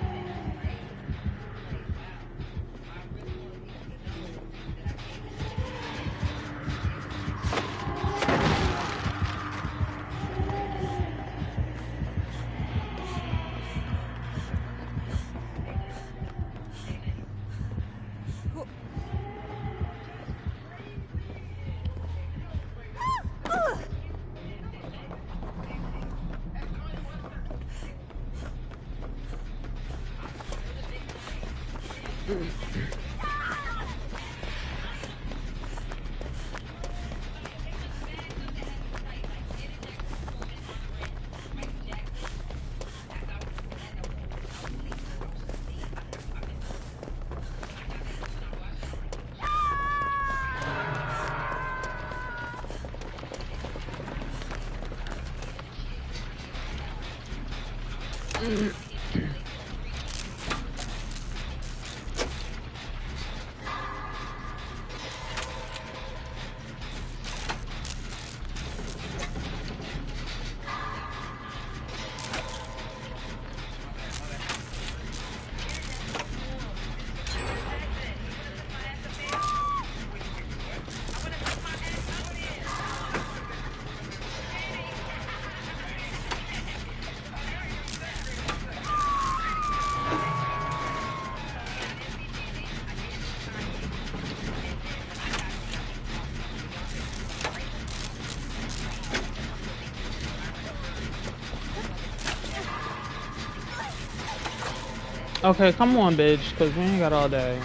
Okay, come on, bitch, cause we ain't got all day.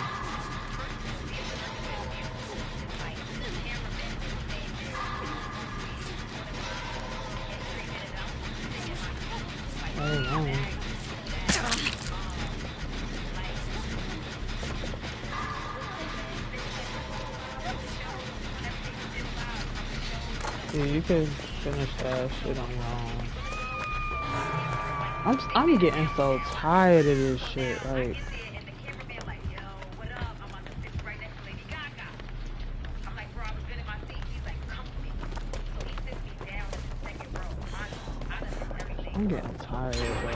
Yeah, you could finish that shit on your own. I'm getting so tired of this shit, like. I'm getting tired, bro.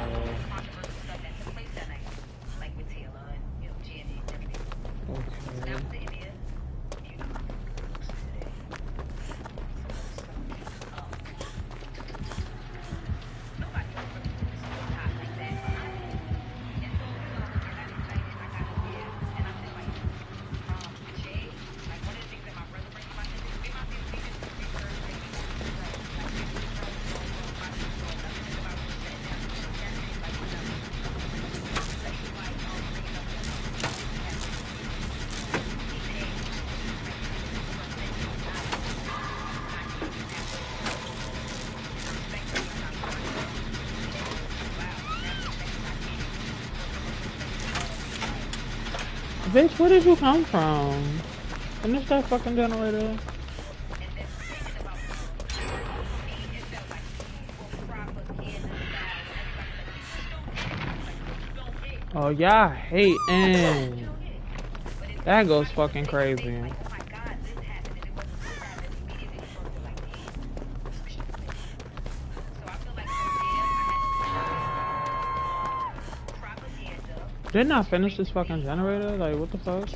Okay. Bitch, where did you come from? Finish that fucking generator. Oh, y'all hating. That goes fucking crazy. Didn't I finish this fucking generator? Like, what the fuck?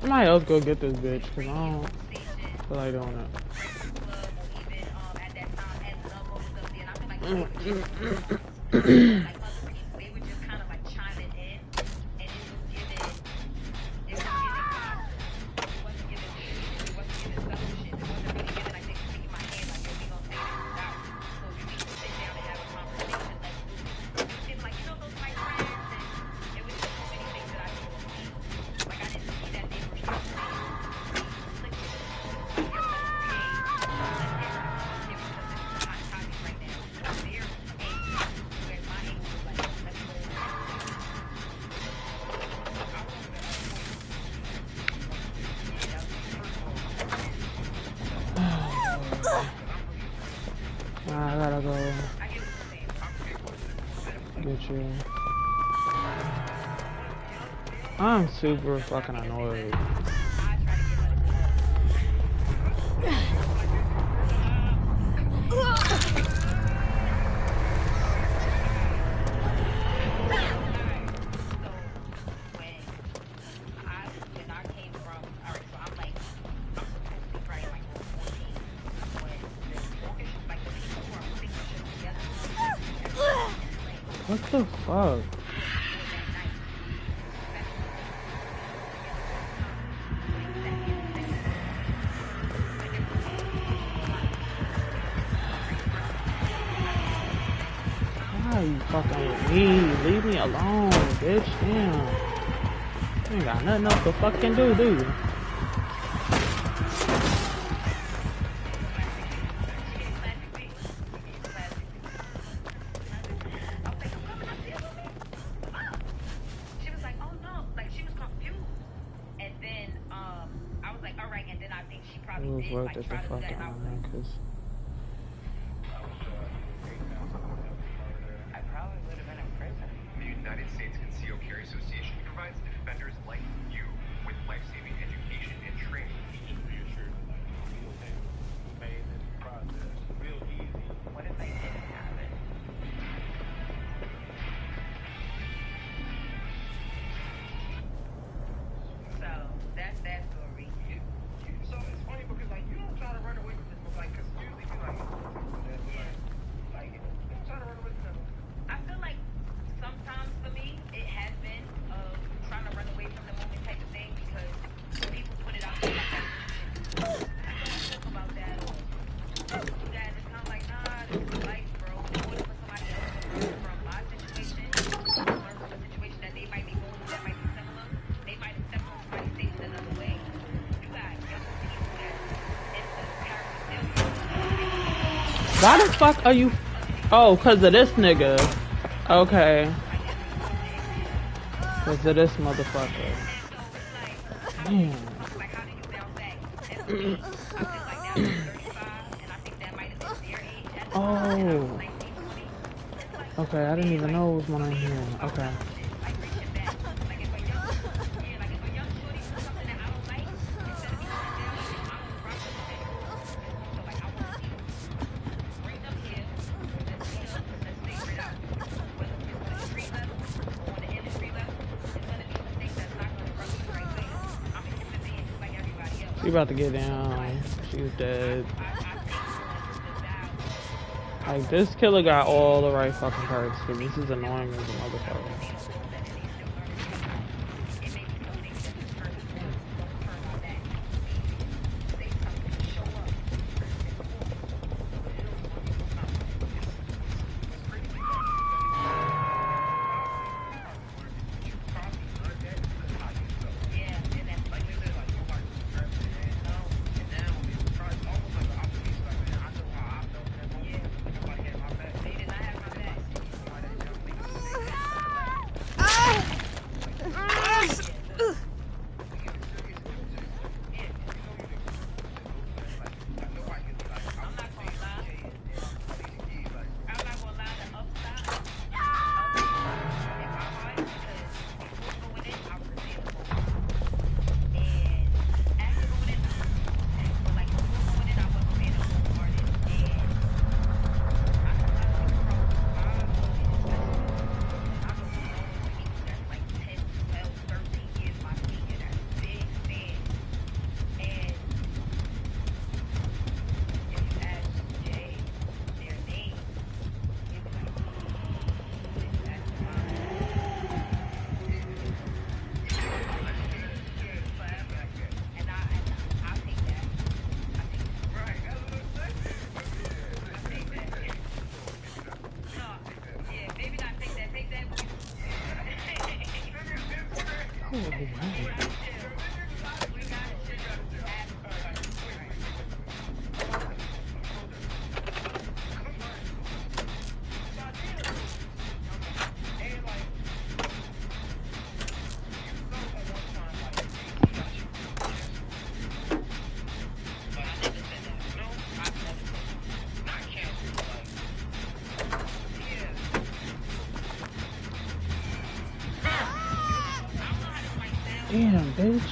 Somebody else go get this bitch, cause I don't feel like doing it. I gotta go get you. I'm super fucking annoyed. What the fuck? Why are you fucking with me? Leave me alone, bitch. Damn. You ain't got nothing else to fucking do you? Worth it the fuck out, man, cause I probably would have been in prison. The United States Concealed Carry Association provides defenders like you with life-saving education and training. What if they didn't have it? So that's that story. So it's funny because like you don't try to run away from this, but like, cause usually you like, like you try to run away from them. I feel like sometimes for me it has been trying to run away from the moment type of thing because people put it out there like that. I don't talk about that. You guys are kind of like, nah, this is life, bro. What if somebody else learn from my situation, learn from a situation that they might be going through that might be similar? They might have stepped on somebody's stage in another way. Why the fuck are you? Oh, cause of this nigga. Okay. Cause of this motherfucker. Damn. Oh. Okay, I didn't even know it was one in here. Okay. She about to get down. She's dead. Like, this killer got all the right fucking cards, because this is annoying as a motherfucker. Damn, bitch.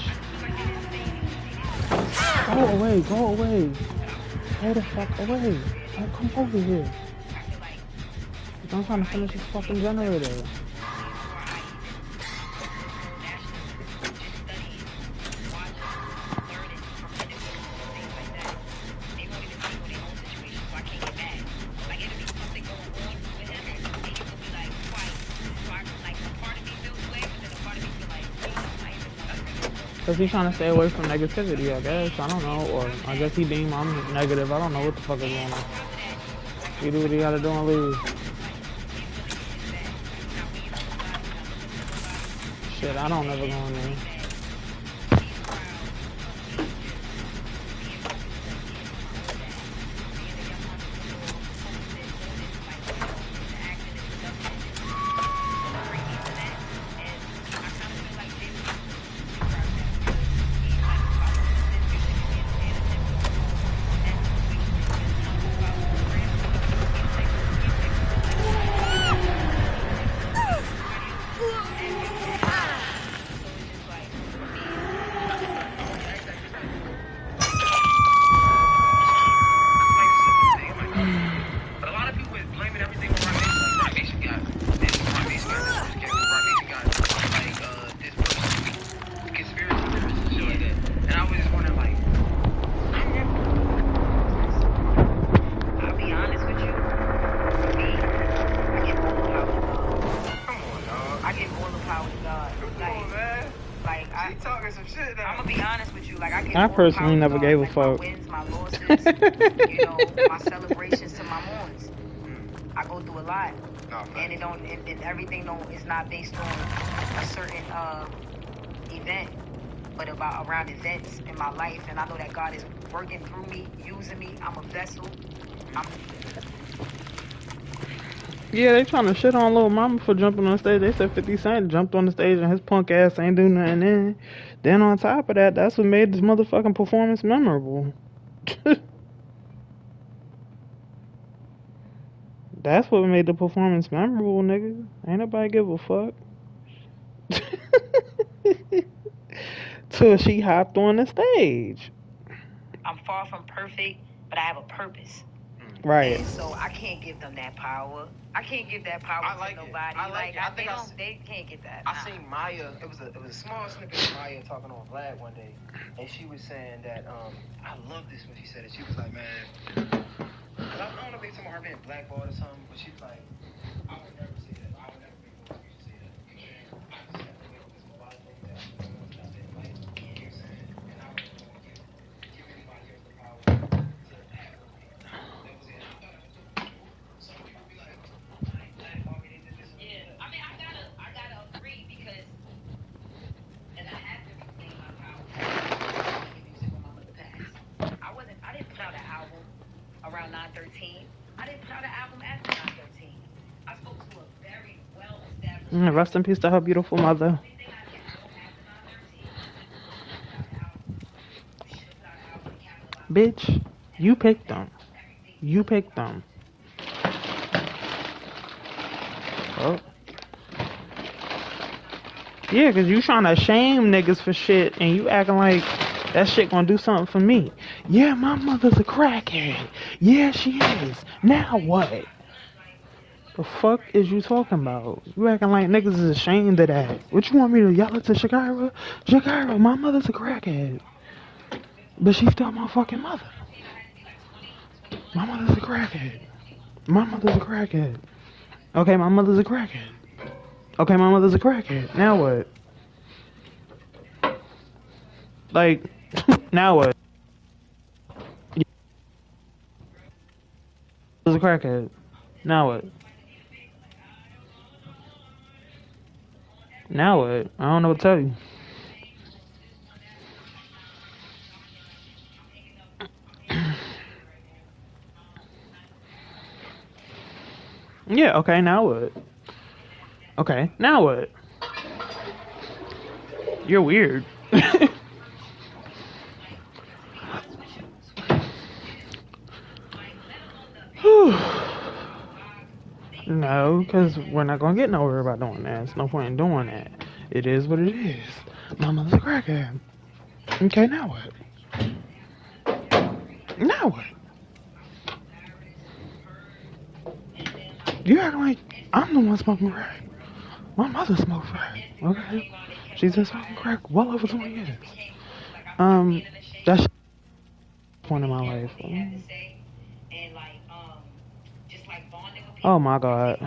Go away, go away. Go the fuck away. Don't come over here. I'm trying to finish this fucking generator. Cause he's trying to stay away from negativity, I guess. I don't know. Or I guess he deemed I'm negative. I don't know what the fuck is going on. He do what he gotta do and leave. Shit, I don't ever go in there. I personally never gave a fuck. My wins, my losses, you know, my celebrations to my mourns. I go through a lot, and it don't, and everything don't is not based on a certain event, but around events in my life. And I know that God is working through me, using me. I'm a vessel. Yeah, they trying to shit on Lil Mama for jumping on stage. They said 50 Cent jumped on the stage and his punk ass ain't do nothing. Then on top of that, that's what made this motherfucking performance memorable. That's what made the performance memorable, nigga. Ain't nobody give a fuck. Till she hopped on the stage. I'm far from perfect, but I have a purpose. Right. And so I can't give them that power. I can't give that power to nobody. They can't get that. I seen Maya. It was a small snippet of Maya talking on Vlad one day, and she was saying that I love this when she said it. She was like, man, I don't know if they talking about her being blackballed or something, but she's like, I would never say that. I would never be able to say that. I just have to make this a lot of things that I didn't like. You know what I'm saying? And I wouldn't want to give anybody else the power to act. That was it. Some people be like, I ain't blackballed. Yeah, I mean, I gotta agree because, and I have to reclaim my power. Music when my mother passed. I didn't put out an album around 9/13. I didn't put out an album after 9/13. I spoke to a very well-established. Rest in peace to her beautiful mother. Bitch, you picked them. You picked them. Oh. Yeah, because you trying to shame niggas for shit and you acting like that shit gonna do something for me. Yeah, my mother's a crackhead. Yeah, she is. Now what? The fuck is you talking about? You acting like niggas is ashamed of that. What you want me to yell it to Shakira? Shakira, my mother's a crackhead. But she's still my fucking mother. My mother's a crackhead. My mother's a crackhead. Okay, my mother's a crackhead. Okay, my mother's a crackhead. Now what? Like, now what? Mother's a crackhead. Now what? Now what? I don't know what to tell you. Yeah, okay, now what? Okay, now what? You're weird. No, because we're not going to get nowhere by doing that. There's no point in doing that. It is what it is. My mother's a crackhead. Okay, now what? Now what? You acting like I'm the one smoking crack. My mother smoked crack. Okay? She's been smoking crack well over 20 years. That's point in my life. Oh my God.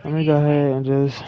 Let me go ahead and just